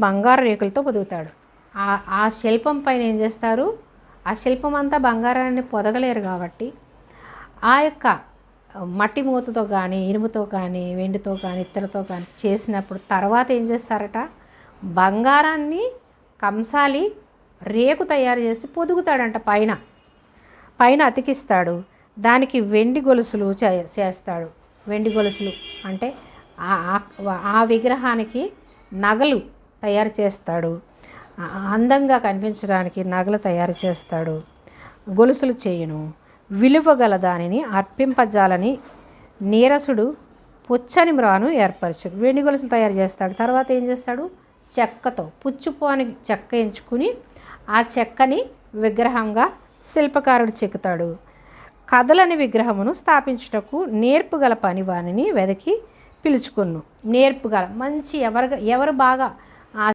బంగారు రేకులతో పొదుగుతాడు. ఆ శిల్పం పైన ఏం చేస్తారు, ఆ శిల్పం అంతా బంగారాన్ని పొదగలేరు కాబట్టి ఆ యొక్క మట్టి మూతతో కానీ, ఇనుముతో కానీ, వెండితో కానీ, ఇత్తడితో కానీ చేసినప్పుడు తర్వాత ఏం చేస్తారట, బంగారాన్ని కంసాలి రేకు తయారు చేసి పొదుగుతాడంట. పైన అతికిస్తాడు. దానికి వెండి గొలుసులు చేస్తాడు. వెండి గొలుసులు అంటే ఆ విగ్రహానికి నగలు తయారు చేస్తాడు. అందంగా కనిపించడానికి నగలు తయారు చేస్తాడు. గొలుసులు చేయును. విలువగల దానిని అర్పింపజాలని నీరసుడు పుచ్చని మ్రాను ఏర్పరచుడు. వెండి గొలుసులు తయారు చేస్తాడు. తర్వాత ఏం చేస్తాడు, చెక్కతో పుచ్చిపోని చెక్క ఎంచుకుని ఆ చెక్కని విగ్రహంగా శిల్పకారుడు చెక్కుతాడు. కదలని విగ్రహమును స్థాపించుటకు నేర్పుగల పనివానిని వెదకి పిలుచుకున్ను. నేర్పుగల మంచి ఎవరు బాగా